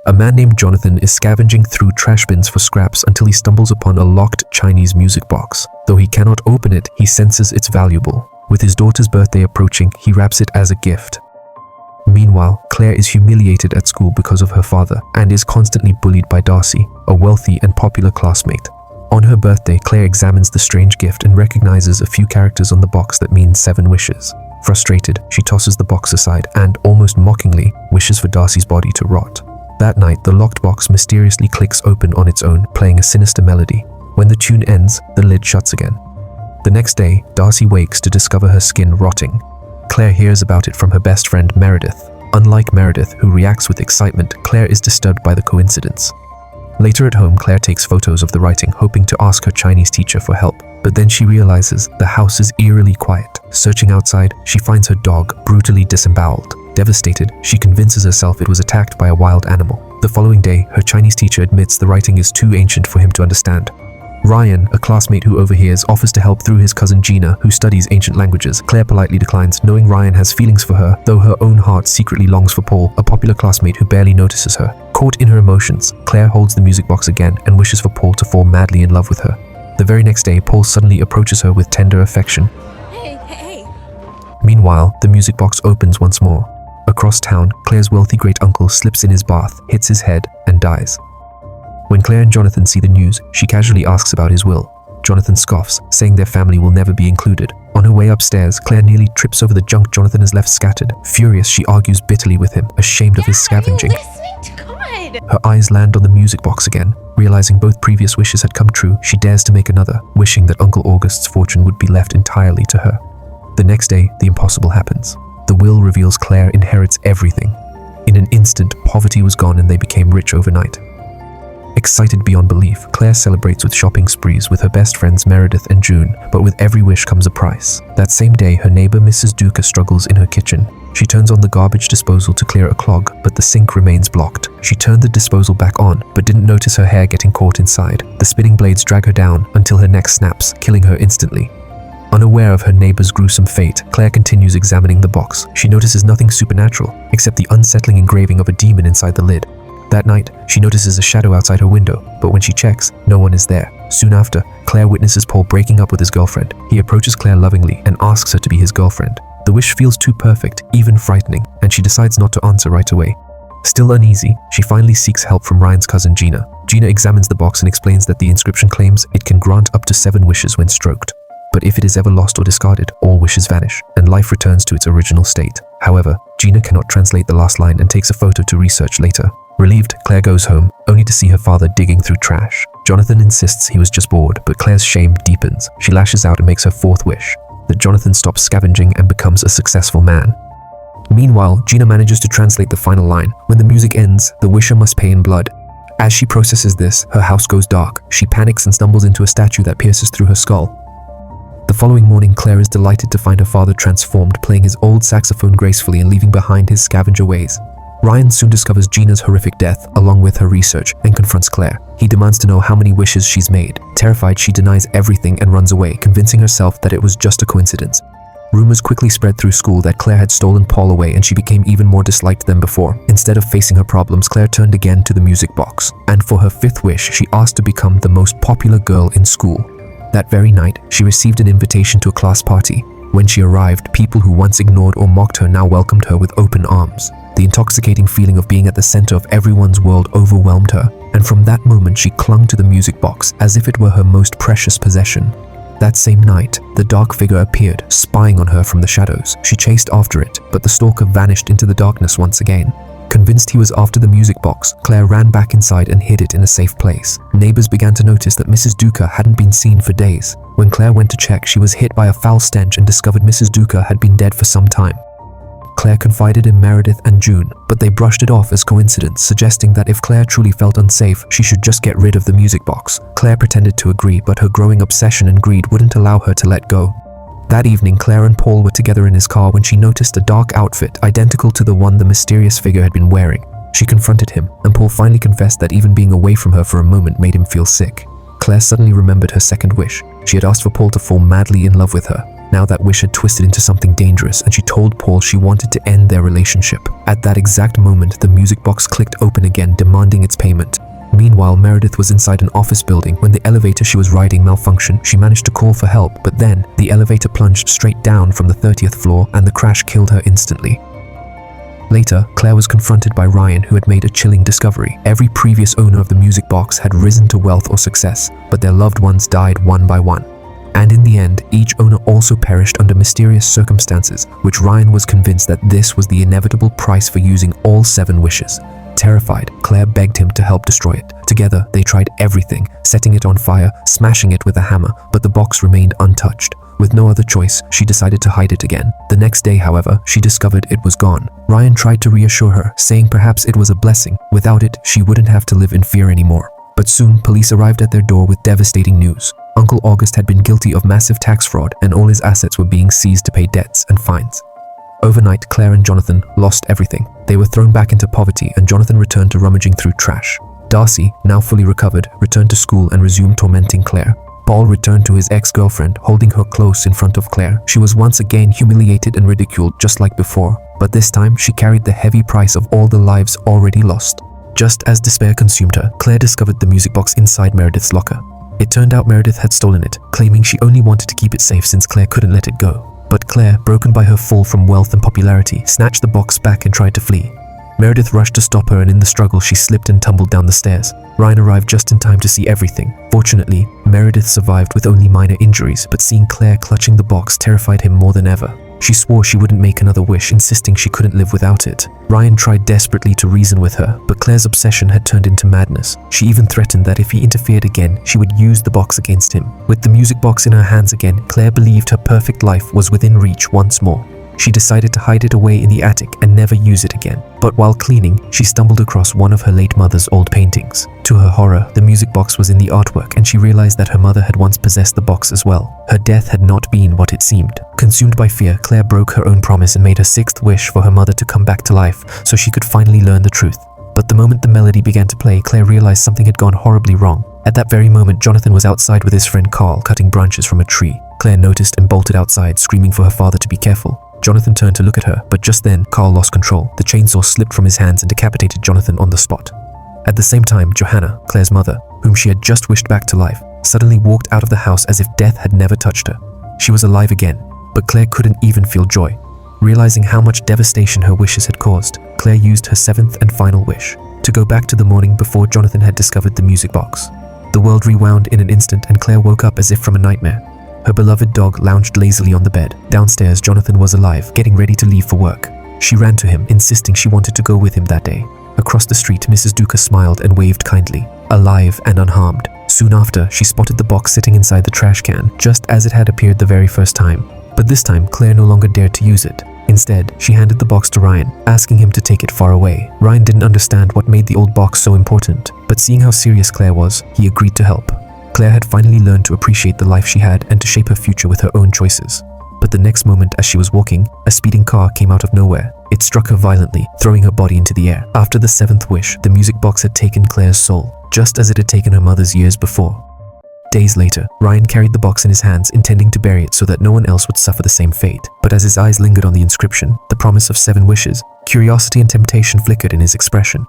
A man named Jonathan is scavenging through trash bins for scraps until he stumbles upon a locked Chinese music box. Though he cannot open it, he senses it's valuable. With his daughter's birthday approaching, he wraps it as a gift. Meanwhile, Claire is humiliated at school because of her father and is constantly bullied by Darcy, a wealthy and popular classmate. On her birthday, Claire examines the strange gift and recognizes a few characters on the box that mean 7 wishes. Frustrated, she tosses the box aside and, almost mockingly, wishes for Darcy's body to rot. That night, the locked box mysteriously clicks open on its own, playing a sinister melody. When the tune ends, the lid shuts again. The next day, Darcy wakes to discover her skin rotting. Claire hears about it from her best friend Meredith. Unlike Meredith, who reacts with excitement, Claire is disturbed by the coincidence. Later at home, Claire takes photos of the writing, hoping to ask her Chinese teacher for help. But then she realizes the house is eerily quiet. Searching outside, she finds her dog brutally disemboweled. Devastated, she convinces herself it was attacked by a wild animal. The following day, her Chinese teacher admits the writing is too ancient for him to understand. Ryan, a classmate who overhears, offers to help through his cousin Gina, who studies ancient languages. Claire politely declines, knowing Ryan has feelings for her, though her own heart secretly longs for Paul, a popular classmate who barely notices her. Caught in her emotions, Claire holds the music box again and wishes for Paul to fall madly in love with her. The very next day, Paul suddenly approaches her with tender affection. Hey. Meanwhile, the music box opens once more. Across town, Claire's wealthy great-uncle slips in his bath, hits his head, and dies. When Claire and Jonathan see the news, she casually asks about his will. Jonathan scoffs, saying their family will never be included. On her way upstairs, Claire nearly trips over the junk Jonathan has left scattered. Furious, she argues bitterly with him, ashamed of his scavenging. Are you listening to God? Her eyes land on the music box again. Realizing both previous wishes had come true, she dares to make another, wishing that Uncle August's fortune would be left entirely to her. The next day, the impossible happens. The will reveals Claire inherits everything. In an instant, poverty was gone and they became rich overnight. Excited beyond belief, Claire celebrates with shopping sprees with her best friends Meredith and June, but with every wish comes a price. That same day, her neighbor Mrs. Duca struggles in her kitchen. She turns on the garbage disposal to clear a clog, but the sink remains blocked. She turned the disposal back on, but didn't notice her hair getting caught inside. The spinning blades drag her down until her neck snaps, killing her instantly. Unaware of her neighbor's gruesome fate, Claire continues examining the box. She notices nothing supernatural, except the unsettling engraving of a demon inside the lid. That night, she notices a shadow outside her window, but when she checks, no one is there. Soon after, Claire witnesses Paul breaking up with his girlfriend. He approaches Claire lovingly and asks her to be his girlfriend. The wish feels too perfect, even frightening, and she decides not to answer right away. Still uneasy, she finally seeks help from Ryan's cousin Gina. Gina examines the box and explains that the inscription claims it can grant up to 7 wishes when stroked. But if it is ever lost or discarded, all wishes vanish, and life returns to its original state. However, Gina cannot translate the last line and takes a photo to research later. Relieved, Claire goes home, only to see her father digging through trash. Jonathan insists he was just bored, but Claire's shame deepens. She lashes out and makes her 4th wish, that Jonathan stops scavenging and becomes a successful man. Meanwhile, Gina manages to translate the final line. When the music ends, the wisher must pay in blood. As she processes this, her house goes dark. She panics and stumbles into a statue that pierces through her skull. The following morning, Claire is delighted to find her father transformed, playing his old saxophone gracefully and leaving behind his scavenger ways. Ryan soon discovers Gina's horrific death, along with her research, and confronts Claire. He demands to know how many wishes she's made. Terrified, she denies everything and runs away, convincing herself that it was just a coincidence. Rumors quickly spread through school that Claire had stolen Paul away, and she became even more disliked than before. Instead of facing her problems, Claire turned again to the music box. And for her 5th wish, she asked to become the most popular girl in school. That very night, she received an invitation to a class party. When she arrived, people who once ignored or mocked her now welcomed her with open arms. The intoxicating feeling of being at the center of everyone's world overwhelmed her, and from that moment she clung to the music box as if it were her most precious possession. That same night, the dark figure appeared, spying on her from the shadows. She chased after it, but the stalker vanished into the darkness once again. Convinced he was after the music box, Claire ran back inside and hid it in a safe place. Neighbors began to notice that Mrs. Duca hadn't been seen for days. When Claire went to check, she was hit by a foul stench and discovered Mrs. Duca had been dead for some time. Claire confided in Meredith and June, but they brushed it off as coincidence, suggesting that if Claire truly felt unsafe, she should just get rid of the music box. Claire pretended to agree, but her growing obsession and greed wouldn't allow her to let go. That evening, Claire and Paul were together in his car when she noticed a dark outfit identical to the one the mysterious figure had been wearing. She confronted him, and Paul finally confessed that even being away from her for a moment made him feel sick. Claire suddenly remembered her 2nd wish. She had asked for Paul to fall madly in love with her. Now that wish had twisted into something dangerous, and she told Paul she wanted to end their relationship. At that exact moment, the music box clicked open again, demanding its payment. Meanwhile, Meredith was inside an office building when the elevator she was riding malfunctioned. She managed to call for help, but then the elevator plunged straight down from the 30th floor and the crash killed her instantly. Later, Claire was confronted by Ryan, who had made a chilling discovery. Every previous owner of the music box had risen to wealth or success, but their loved ones died one by one. And in the end, each owner also perished under mysterious circumstances, which Ryan was convinced that this was the inevitable price for using all 7 wishes. Terrified, Claire begged him to help destroy it. Together, they tried everything, setting it on fire, smashing it with a hammer, but the box remained untouched. With no other choice, she decided to hide it again. The next day, however, she discovered it was gone. Ryan tried to reassure her, saying perhaps it was a blessing. Without it, she wouldn't have to live in fear anymore. But soon, police arrived at their door with devastating news. Uncle August had been guilty of massive tax fraud, and all his assets were being seized to pay debts and fines. Overnight, Claire and Jonathan lost everything. They were thrown back into poverty, and Jonathan returned to rummaging through trash. Darcy, now fully recovered, returned to school and resumed tormenting Claire. Paul returned to his ex-girlfriend, holding her close in front of Claire. She was once again humiliated and ridiculed just like before, but this time she carried the heavy price of all the lives already lost. Just as despair consumed her, Claire discovered the music box inside Meredith's locker. It turned out Meredith had stolen it, claiming she only wanted to keep it safe since Claire couldn't let it go. But Claire, broken by her fall from wealth and popularity, snatched the box back and tried to flee. Meredith rushed to stop her, and in the struggle she slipped and tumbled down the stairs. Ryan arrived just in time to see everything. Fortunately, Meredith survived with only minor injuries, but seeing Claire clutching the box terrified him more than ever. She swore she wouldn't make another wish, insisting she couldn't live without it. Ryan tried desperately to reason with her, but Claire's obsession had turned into madness. She even threatened that if he interfered again, she would use the box against him. With the music box in her hands again, Claire believed her perfect life was within reach once more. She decided to hide it away in the attic and never use it again. But while cleaning, she stumbled across one of her late mother's old paintings. To her horror, the music box was in the artwork, and she realized that her mother had once possessed the box as well. Her death had not been what it seemed. Consumed by fear, Claire broke her own promise and made her 6th wish for her mother to come back to life so she could finally learn the truth. But the moment the melody began to play, Claire realized something had gone horribly wrong. At that very moment, Jonathan was outside with his friend Carl, cutting branches from a tree. Claire noticed and bolted outside, screaming for her father to be careful. Jonathan turned to look at her, but just then, Carl lost control. The chainsaw slipped from his hands and decapitated Jonathan on the spot. At the same time, Johanna, Claire's mother, whom she had just wished back to life, suddenly walked out of the house as if death had never touched her. She was alive again, but Claire couldn't even feel joy. Realizing how much devastation her wishes had caused, Claire used her 7th and final wish, to go back to the morning before Jonathan had discovered the music box. The world rewound in an instant, and Claire woke up as if from a nightmare. Her beloved dog lounged lazily on the bed. Downstairs, Jonathan was alive, getting ready to leave for work. She ran to him, insisting she wanted to go with him that day. Across the street, Mrs. Duca smiled and waved kindly, alive and unharmed. Soon after, she spotted the box sitting inside the trash can, just as it had appeared the very first time. But this time, Claire no longer dared to use it. Instead, she handed the box to Ryan, asking him to take it far away. Ryan didn't understand what made the old box so important, but seeing how serious Claire was, he agreed to help. Claire had finally learned to appreciate the life she had and to shape her future with her own choices. But the next moment, as she was walking, a speeding car came out of nowhere. It struck her violently, throwing her body into the air. After the 7th wish, the music box had taken Claire's soul, just as it had taken her mother's years before. Days later, Ryan carried the box in his hands, intending to bury it so that no one else would suffer the same fate. But as his eyes lingered on the inscription, the promise of 7 wishes, curiosity and temptation flickered in his expression.